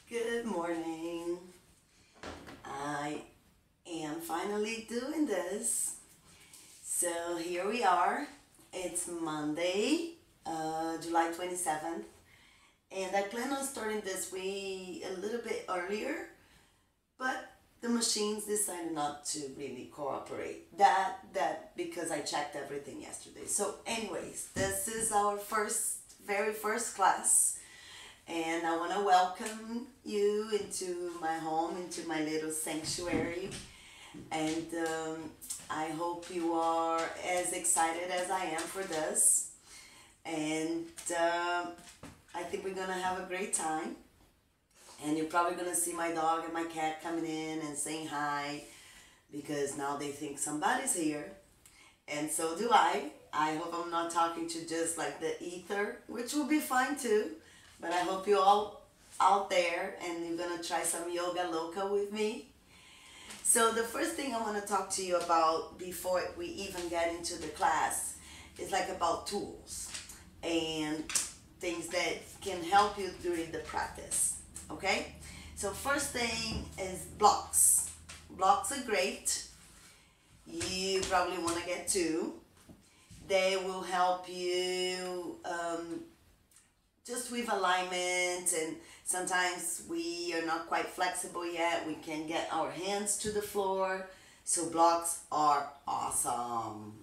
Good morning. I am finally doing this. So here we are. It's Monday, July 27th. And I plan on starting this way a little bit earlier, but the machines decided not to really cooperate. That because I checked everything yesterday. So anyways, this is our very first class. And I want to welcome you into my home, into my little sanctuary. And I hope you are as excited as I am for this. And I think we're going to have a great time. And you're probably going to see my dog and my cat coming in and saying hi, because now they think somebody's here. And so do I. I hope I'm not talking to just like the ether, which will be fine too. But I hope you all out there and you're going to try some Yoga Loka with me. So the first thing I want to talk to you about before we even get into the class is like about tools and things that can help you during the practice. Okay? So first thing is blocks. Blocks are great. You probably want to get two. They will help you just with alignment, and sometimes we are not quite flexible yet. We can get our hands to the floor. So blocks are awesome,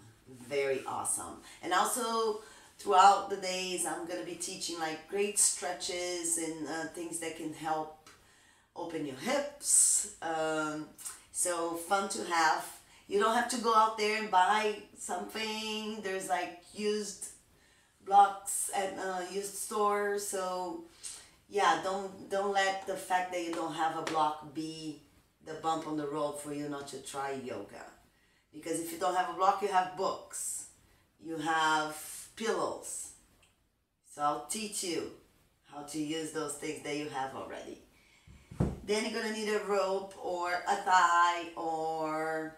very awesome. And also throughout the days, I'm going to be teaching like great stretches and things that can help open your hips. So fun to have. You don't have to go out there and buy something. There's like used blocks at used stores. So yeah, don't let the fact that you don't have a block be the bump on the road for you not to try yoga. Because if you don't have a block, you have books, you have pillows. So I'll teach you how to use those things that you have already. Then you're gonna need a rope or a tie or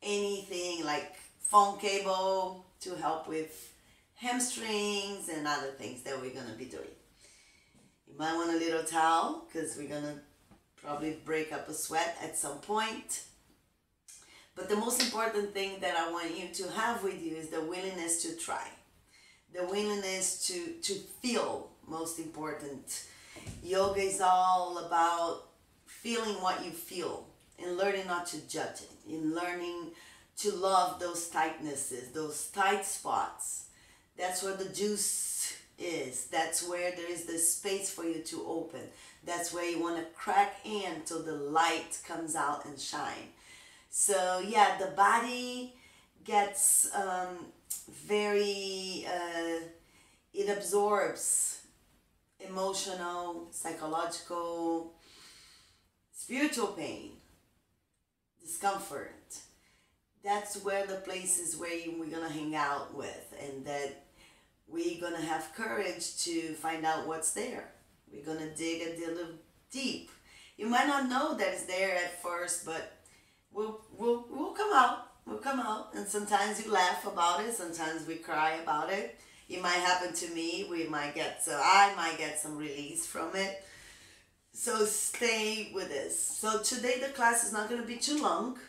anything like phone cable to help with hamstrings and other things that we're going to be doing. You might want a little towel because we're going to probably break up a sweat at some point. But the most important thing that I want you to have with you is the willingness to try. The willingness to feel, most important. Yoga is all about feeling what you feel and learning not to judge it, and learning to love those tightnesses, those tight spots. That's where the juice is. That's where there is the space for you to open. That's where you want to crack in till the light comes out and shine. So yeah, the body gets it absorbs emotional, psychological, spiritual pain, discomfort. That's where the places where we're going to hang out with, and that we're going to have courage to find out what's there. We're going to dig a little deep. You might not know that it's there at first, but we'll come out. We'll come out. And sometimes you laugh about it. Sometimes we cry about it. It might happen to me. I might get some release from it. So stay with this. So today the class is not going to be too long.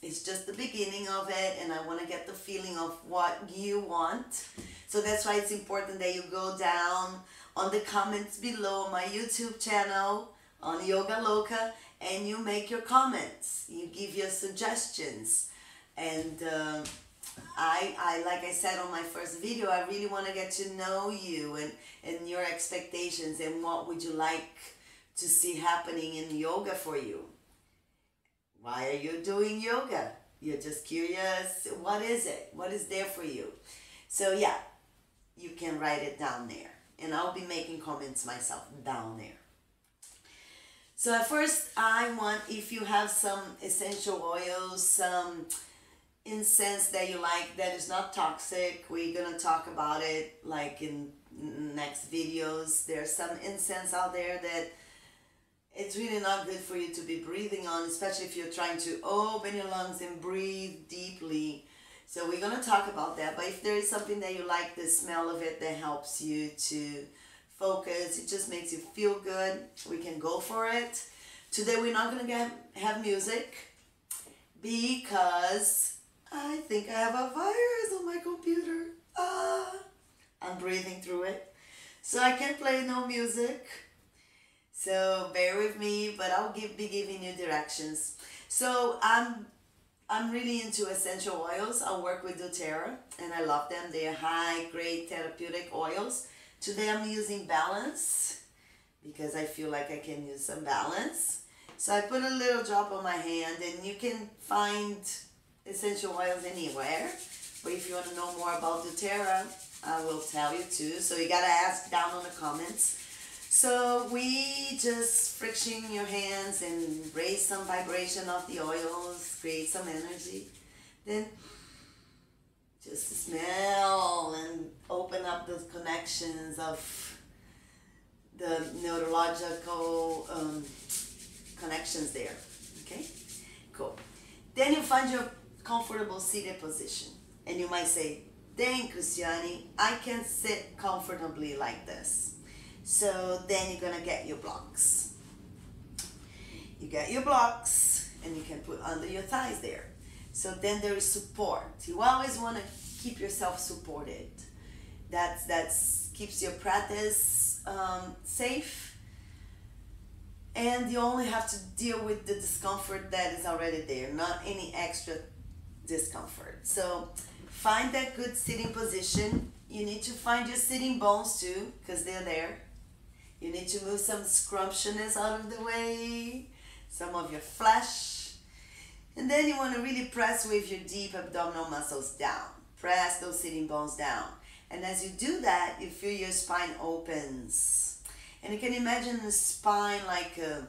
It's just the beginning of it, and I want to get the feeling of what you want. So that's why it's important that you go down on the comments below my YouTube channel on Yoga Loka, and you make your comments. You give your suggestions. And I like I said on my first video, I really want to get to know you and your expectations and what would you like to see happening in yoga for you. Why are you doing yoga? You're just curious. What is it? What is there for you? So yeah, you can write it down there. And I'll be making comments myself down there. So at first, I want, if you have some essential oils, some incense that you like that is not toxic, we're going to talk about it like in next videos. There's some incense out there that it's really not good for you to be breathing on, especially if you're trying to open your lungs and breathe deeply. So we're going to talk about that. But if there is something that you like, the smell of it, that helps you to focus. It just makes you feel good. We can go for it. Today we're not gonna have music because I think I have a virus on my computer. I'm breathing through it. So I can't play no music. So bear with me, but I'll be giving you directions. So I'm really into essential oils. I work with doTERRA and I love them. They are high grade therapeutic oils. Today I'm using Balance because I feel like I can use some balance. So I put a little drop on my hand, and you can find essential oils anywhere. But if you want to know more about doTERRA, I will tell you too. So you gotta ask down on the comments. So we just friction your hands and raise some vibration of the oils, create some energy. Then just smell and open up those connections of the neurological connections there. Okay, cool. Then you find your comfortable seated position, and you might say, dang, Cristiane, I can't sit comfortably like this. So then you're gonna get your blocks. You get your blocks and you can put under your thighs there. So then there is support. You always want to keep yourself supported. That's keeps your practice safe, and you only have to deal with the discomfort that is already there, not any extra discomfort. So find that good sitting position. You need to find your sitting bones too, because they're there. You need to move some scrumptiousness out of the way, some of your flesh. And then you want to really press with your deep abdominal muscles down. Press those sitting bones down. And as you do that, you feel your spine opens. And you can imagine the spine like a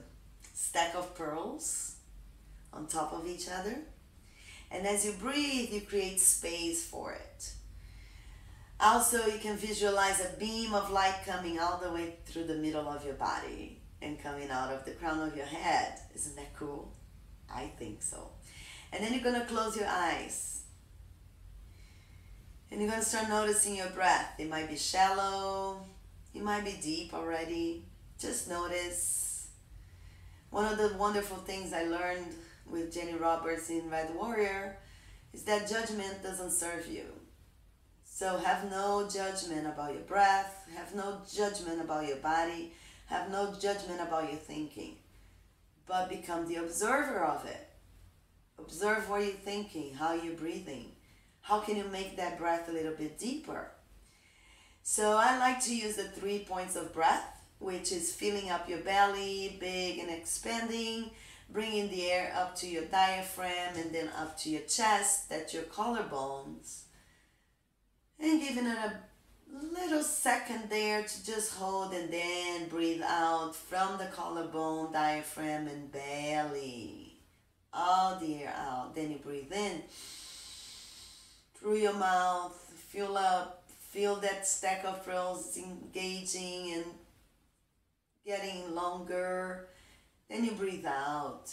stack of pearls on top of each other. And as you breathe, you create space for it. Also, you can visualize a beam of light coming all the way through the middle of your body and coming out of the crown of your head. Isn't that cool? I think so. And then you're going to close your eyes. And you're going to start noticing your breath. It might be shallow. It might be deep already. Just notice. One of the wonderful things I learned with Jenny Roberts in Red Warrior is that judgment doesn't serve you. So have no judgment about your breath. Have no judgment about your body. Have no judgment about your thinking. But become the observer of it. Observe what you're thinking, how you're breathing. How can you make that breath a little bit deeper? So I like to use the 3 points of breath, which is filling up your belly, big and expanding, bringing the air up to your diaphragm and then up to your chest, that's your collarbones. And giving it a little second there to just hold, and then breathe out from the collarbone, diaphragm, and belly. All the air out. Then you breathe in through your mouth. Fill up. Feel that stack of pearls engaging and getting longer. Then you breathe out.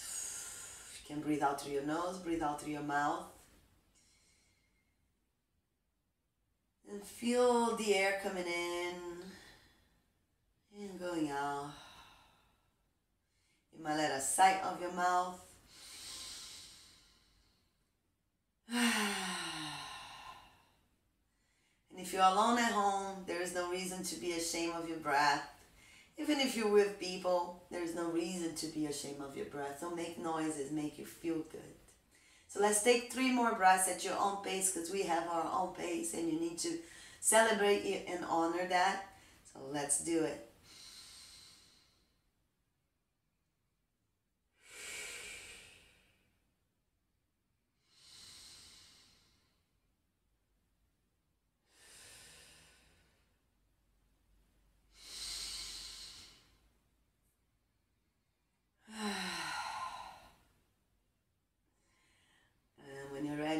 You can breathe out through your nose, breathe out through your mouth. And feel the air coming in and going out. You might let a sight of your mouth. And if you're alone at home, there is no reason to be ashamed of your breath. Even if you're with people, there is no reason to be ashamed of your breath. Don't make noises, make you feel good. So let's take 3 more breaths at your own pace, because we have our own pace and you need to celebrate it and honor that. So let's do it.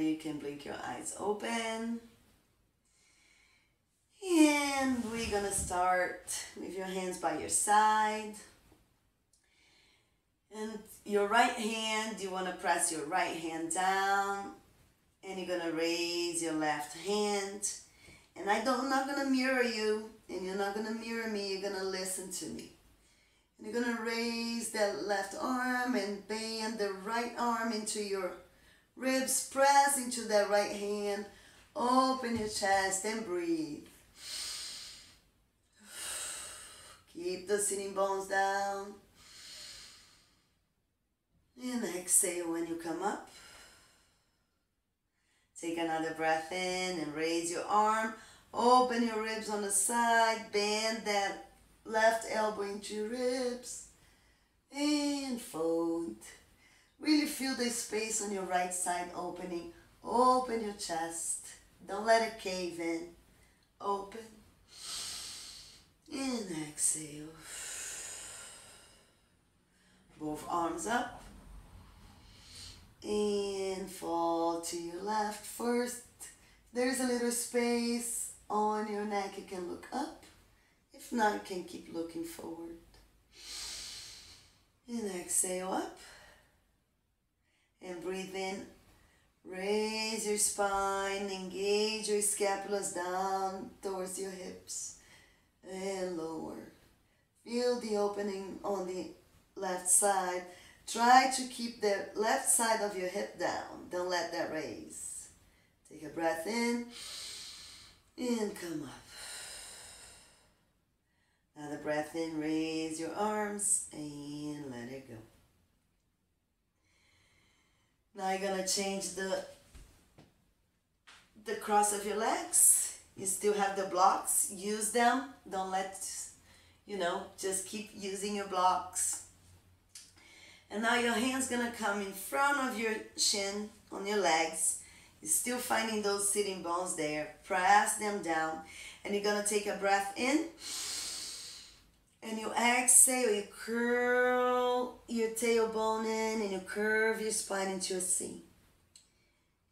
You can blink your eyes open. And we're gonna start with your hands by your side. And your right hand, you wanna press your right hand down. And you're gonna raise your left hand. And I'm not going to mirror you, and you're not going to mirror me. You're going to listen to me. And you're going to raise that left arm and bend the right arm into your ribs. Press into that right hand. Open your chest and breathe. Keep the sitting bones down. And exhale when you come up. Take another breath in and raise your arm. Open your ribs on the side. Bend that left elbow into your ribs. And fold. Really feel the space on your right side opening. Open your chest. Don't let it cave in. Open. And exhale. Both arms up. And fall to your left. First, there's a little space on your neck. You can look up. If not, you can keep looking forward. And exhale up. And breathe in. Raise your spine. Engage your scapulas down towards your hips. And lower. Feel the opening on the left side. Try to keep the left side of your hip down. Don't let that raise. Take a breath in and come up. Another breath in, raise your arms and let it go. Now you're going to change the cross of your legs. You still have the blocks. Use them. Don't let, just keep using your blocks. And now your hand's going to come in front of your shin on your legs. You're still finding those sitting bones there. Press them down. And you're going to take a breath in. And you exhale. You curl your tailbone in and you curve your spine into a C.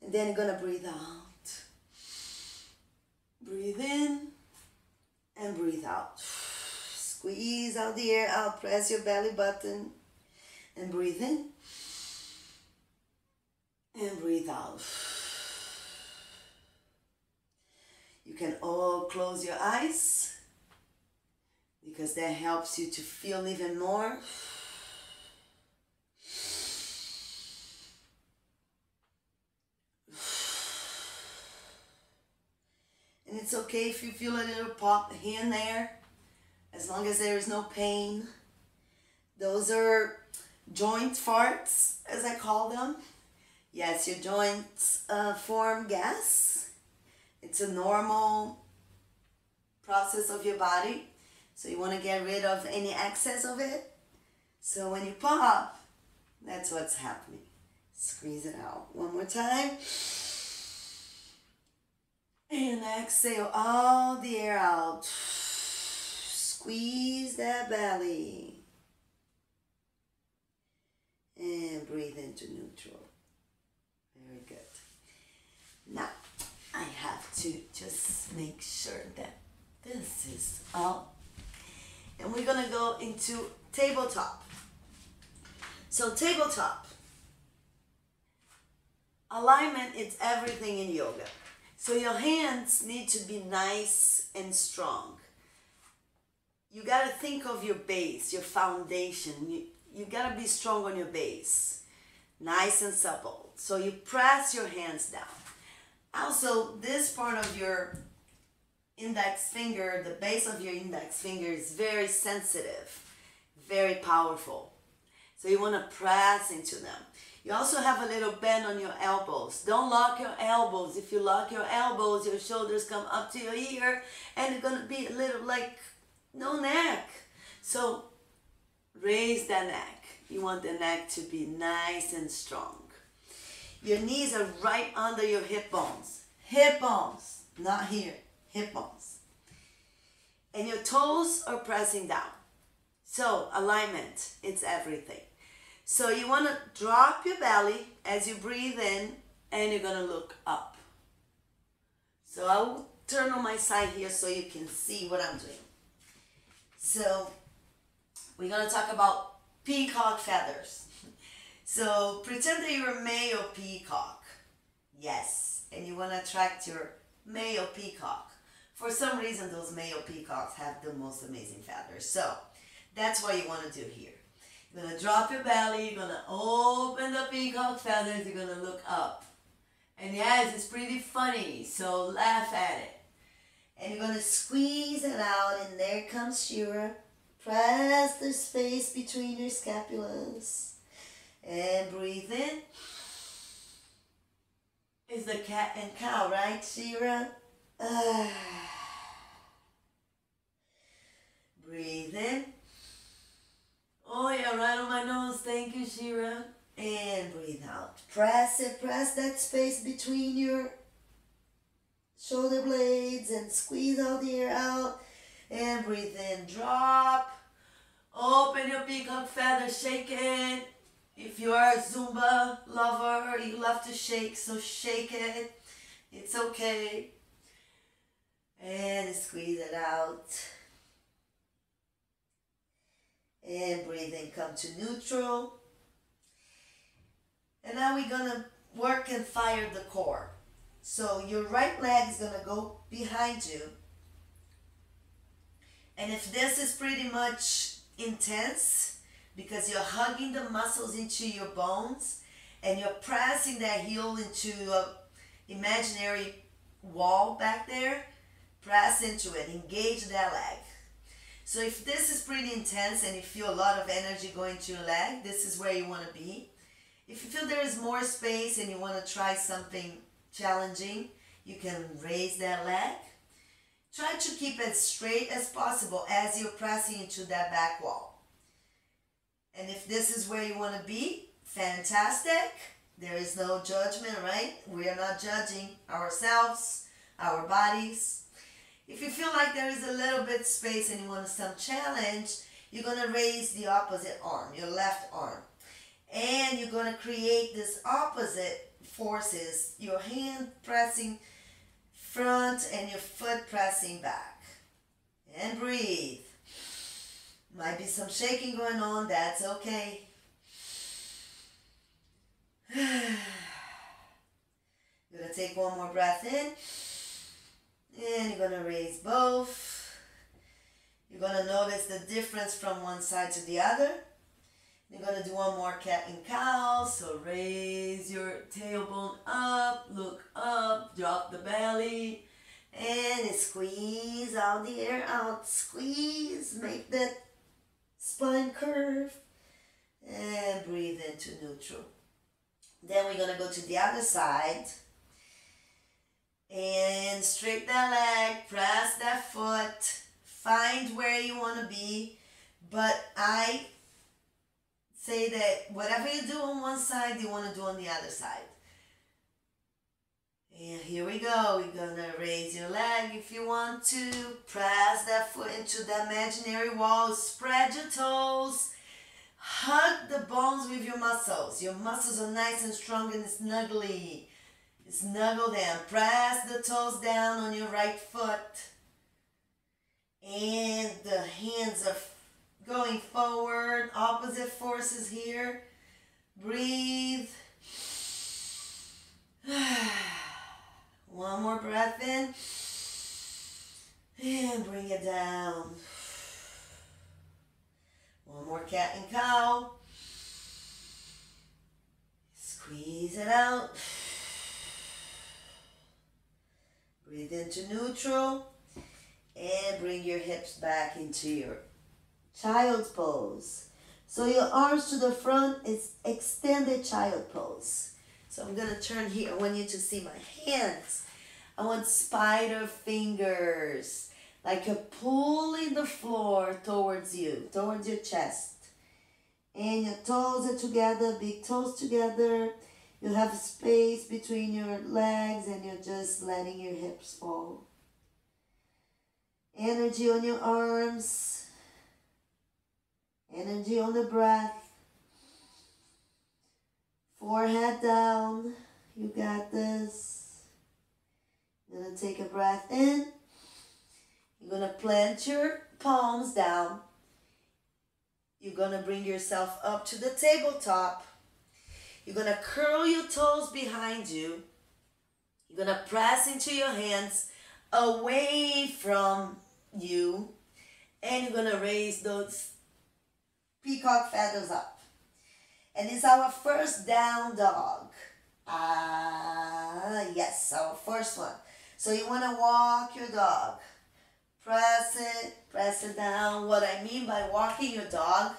And then you're going to breathe out. Breathe in and breathe out. Squeeze out the air out. Press your belly button. And breathe in. And breathe out. You can all close your eyes because that helps you to feel even more. And it's okay if you feel a little pop here and there, as long as there is no pain. Those are joint farts, as I call them. Yes, your joints form gas. It's a normal process of your body. So you want to get rid of any excess of it. So when you pop, that's what's happening. Squeeze it out. One more time. And exhale all the air out. Squeeze that belly. And breathe into neutral. Very good. Now, I have to just make sure that this is up. And we're going to go into tabletop. So tabletop. Alignment is everything in yoga. So your hands need to be nice and strong. You got to think of your base, your foundation. You got to be strong on your base. Nice and supple. So you press your hands down. Also, this part of your index finger, the base of your index finger is very sensitive, very powerful. So you want to press into them. You also have a little bend on your elbows. Don't lock your elbows. If you lock your elbows, your shoulders come up to your ear and it's going to be a little like no neck. So raise the neck. You want the neck to be nice and strong. Your knees are right under your hip bones. Hip bones, not here. Hip bones. And your toes are pressing down. So alignment, it's everything. So you want to drop your belly as you breathe in and you're going to look up. So I will turn on my side here so you can see what I'm doing. So we're going to talk about peacock feathers. So pretend that you're a male peacock. Yes. And you want to attract your male peacock. For some reason, those male peacocks have the most amazing feathers. So that's what you want to do here. You're going to drop your belly. You're going to open the peacock feathers. You're going to look up. And yes, it's pretty funny. So laugh at it. And you're going to squeeze it out. And there comes Shira. Press the space between your scapulas. And breathe in. It's the cat and cow, right, Shira? Breathe in. Oh yeah, right on my nose. Thank you, Shira. And breathe out. Press it. Press that space between your shoulder blades and squeeze all the air out. And breathe in. Drop. Open your peacock feathers. Shake it. If you are a Zumba lover, you love to shake, so shake it. It's okay. And squeeze it out. And breathe in, come to neutral. And now we're going to work and fire the core. So your right leg is going to go behind you. And if this is pretty much intense, because you're hugging the muscles into your bones and you're pressing that heel into an imaginary wall back there, press into it, engage that leg. So if this is pretty intense and you feel a lot of energy going to your leg, this is where you want to be. If you feel there is more space and you want to try something challenging, you can raise that leg. Try to keep it straight as possible as you're pressing into that back wall. And if this is where you want to be, fantastic. There is no judgment, right? We are not judging ourselves, our bodies. If you feel like there is a little bit space and you want some challenge, you're going to raise the opposite arm, your left arm. And you're going to create this opposite forces, your hand pressing front and your foot pressing back. And breathe. Might be some shaking going on, that's okay. You're going to take one more breath in. And you're going to raise both. You're going to notice the difference from one side to the other. You're going to do one more cat and cow. So raise your tailbone up, look up, drop the belly. And squeeze all the air out. Squeeze, make that spine curve. And breathe into neutral. Then we're going to go to the other side. And straighten that leg, press that foot, find where you want to be. But I say that whatever you do on one side, you want to do on the other side. And here we go. We're going to raise your leg if you want to. Press that foot into the imaginary wall. Spread your toes. Hug the bones with your muscles. Your muscles are nice and strong and snuggly. Snuggle down. Press the toes down on your right foot. And the hands are going forward. Opposite forces here. Breathe. One more breath in. And bring it down. One more cat and cow. Squeeze it out. Breathe into neutral and bring your hips back into your child's pose. So your arms to the front is extended child pose. So I'm going to turn here. I want you to see my hands. I want spider fingers. Like you're pulling the floor towards you, towards your chest. And your toes are together, big toes together. You have space between your legs and you're just letting your hips fall. Energy on your arms. Energy on the breath. Forehead down. You got this. You're going to take a breath in. You're going to plant your palms down. You're going to bring yourself up to the tabletop. You're going to curl your toes behind you. You're going to press into your hands away from you, and you're gonna raise those peacock feathers up. And it's our first down dog. Yes, our first one. So you wanna walk your dog. Press it down. What I mean by walking your dog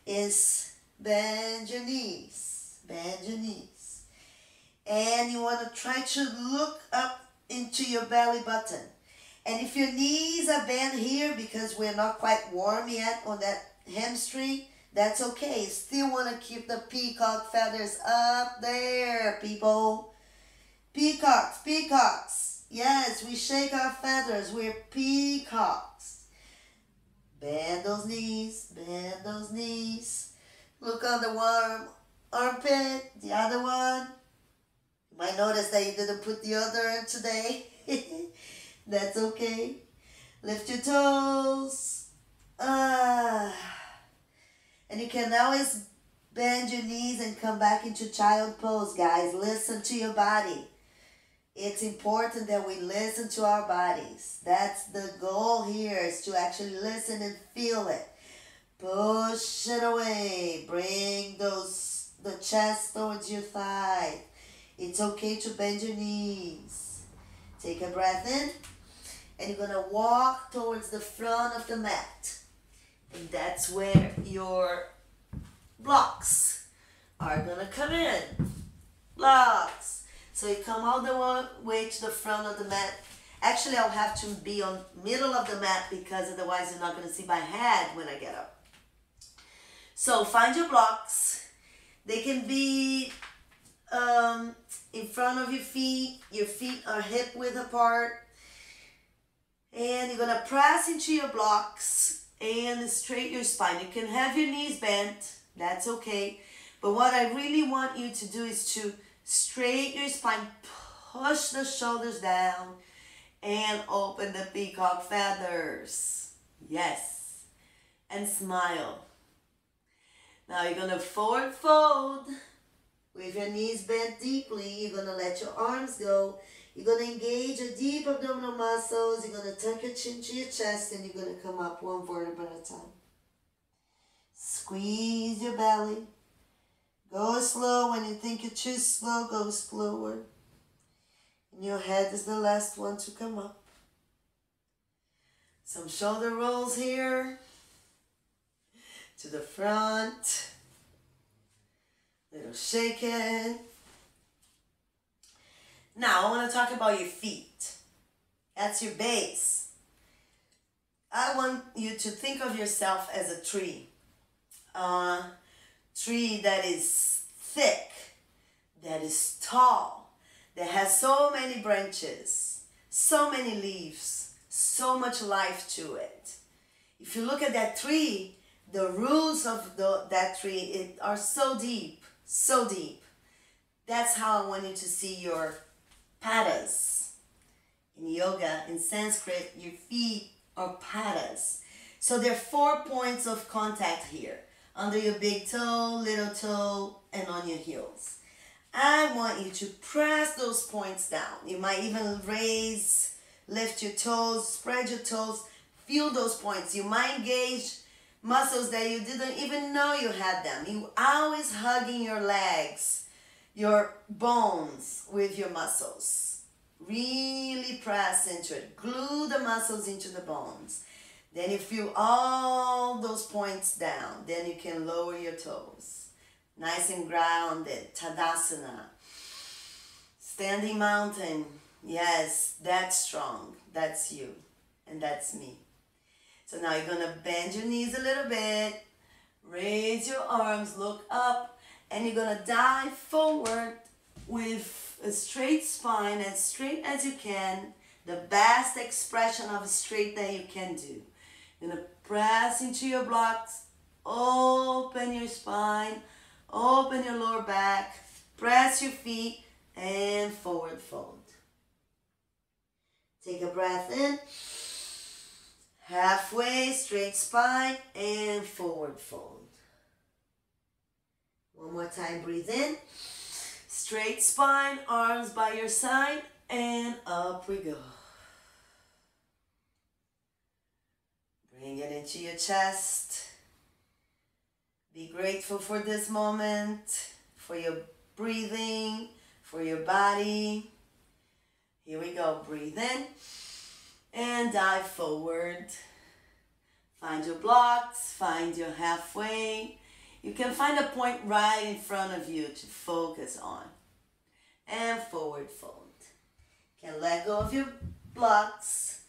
is bend your knees. Bend your knees. And you want to try to look up into your belly button. And if your knees are bent here because we're not quite warm yet on that hamstring, that's okay. You still want to keep the peacock feathers up there, people. Peacocks, peacocks. Yes, we shake our feathers. We're peacocks. Bend those knees, bend those knees. Look on the one armpit, the other one. You might notice that you didn't put the other in today. That's okay. Lift your toes. And you can always bend your knees and come back into child pose, guys. Listen to your body. It's important that we listen to our bodies. That's the goal here, is to actually listen and feel it. Push it away. Bring the chest towards your thigh. It's okay to bend your knees. Take a breath in. And you're going to walk towards the front of the mat. And that's where your blocks are going to come in. Blocks. So you come all the way to the front of the mat. Actually, I'll have to be on middle of the mat because otherwise you're not going to see my head when I get up. So find your blocks. They can be in front of your feet. Your feet are hip width apart. And you're going to press into your blocks and straighten your spine. You can have your knees bent. That's okay. But what I really want you to do is to straighten your spine, push the shoulders down, and open the peacock feathers. Yes. And smile. Now you're going to forward fold with your knees bent deeply. You're going to let your arms go. You're going to engage your deep abdominal muscles. You're going to tuck your chin to your chest, and you're going to come up one vertebra at a time. Squeeze your belly. Go slow. When you think you're too slow, go slower. And your head is the last one to come up. Some shoulder rolls here. To the front. Little shaking. Now I want to talk about your feet. That's your base. I want you to think of yourself as a tree. Tree that is thick, that is tall, that has so many branches, so many leaves, so much life to it. If you look at that tree, the roots of that tree are so deep, so deep. That's how I want you to see your padas. In yoga, in Sanskrit, your feet are padas. So there are 4 points of contact here. Under your big toe, little toe, and on your heels. I want you to press those points down. You might even lift your toes, spread your toes, feel those points. You might engage muscles that you didn't even know you had them. You always hugging your legs, your bones with your muscles. Really press into it. Glue the muscles into the bones. Then you feel all those points down. Then you can lower your toes. Nice and grounded. Tadasana. Standing mountain. Yes, that's strong. That's you. And that's me. So now you're going to bend your knees a little bit. Raise your arms. Look up. And you're going to dive forward with a straight spine, as straight as you can. The best expression of straight that you can do. You're going to press into your blocks, open your spine, open your lower back, press your feet, and forward fold. Take a breath in, halfway, straight spine, and forward fold. One more time, breathe in, straight spine, arms by your side, and up we go. into your chest. Be grateful for this moment, for your breathing, for your body. Here we go. Breathe in and dive forward. Find your blocks, find your halfway. You can find a point right in front of you to focus on. And forward fold. You can let go of your blocks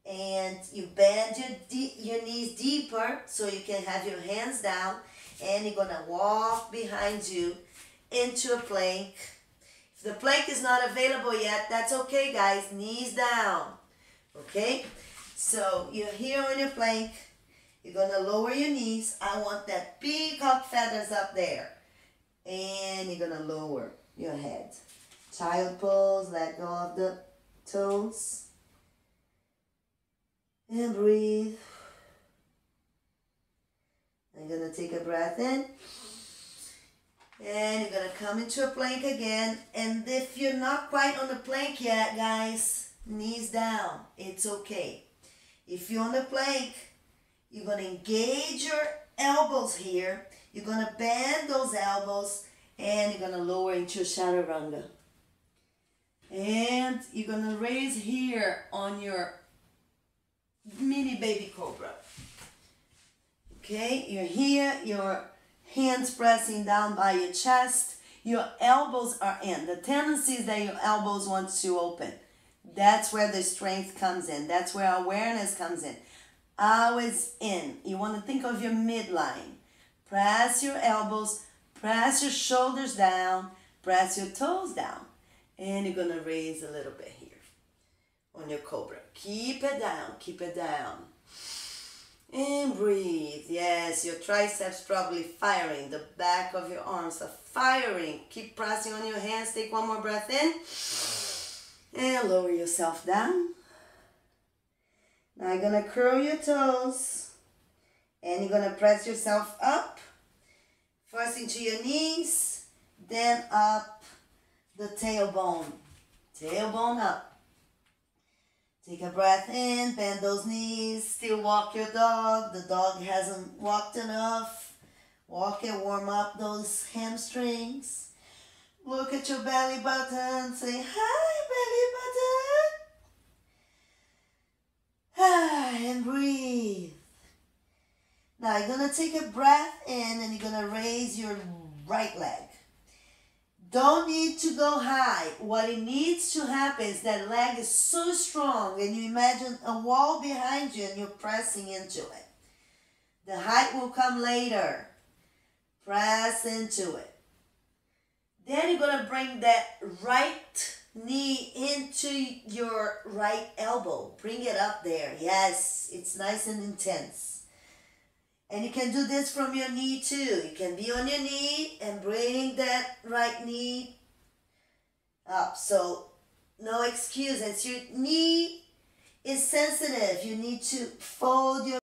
and you bend your knees deeper so you can have your hands down, and you're going to walk behind you into a plank. If the plank is not available yet, that's okay, guys. Knees down. Okay? So you're here on your plank. You're going to lower your knees. I want that peacock feathers up there. And you're going to lower your head. Child pose. Let go of the toes. And breathe. I'm going to take a breath in. And you're going to come into a plank again. And if you're not quite on the plank yet, guys, knees down. It's okay. If you're on the plank, you're going to engage your elbows here. You're going to bend those elbows. And you're going to lower into chaturanga. And you're going to raise here on your mini baby cobra. Okay, you're here, your hands pressing down by your chest, your elbows are in. The tendency is that your elbows want to open. That's where the strength comes in. That's where awareness comes in. Always in. You want to think of your midline. Press your elbows, press your shoulders down, press your toes down. And you're going to raise a little bit here on your cobra. Keep it down, keep it down. And breathe. Yes, your triceps probably firing. The back of your arms are firing. Keep pressing on your hands. Take one more breath in. And lower yourself down. Now you're going to curl your toes. And you're going to press yourself up. First into your knees. Then up the tailbone. Tailbone up. Take a breath in, bend those knees, still walk your dog. The dog hasn't walked enough. Walk it, warm up those hamstrings. Look at your belly button, say, hi, belly button. And breathe. Now you're going to take a breath in and you're going to raise your right leg. Don't need to go high. What it needs to happen is that leg is so strong and you imagine a wall behind you and you're pressing into it. The height will come later. Press into it. Then you're going to bring that right knee into your right elbow. Bring it up there. Yes, it's nice and intense. And you can do this from your knee too. You can be on your knee and bring that right knee up. So no excuse. As your knee is sensitive, you need to fold your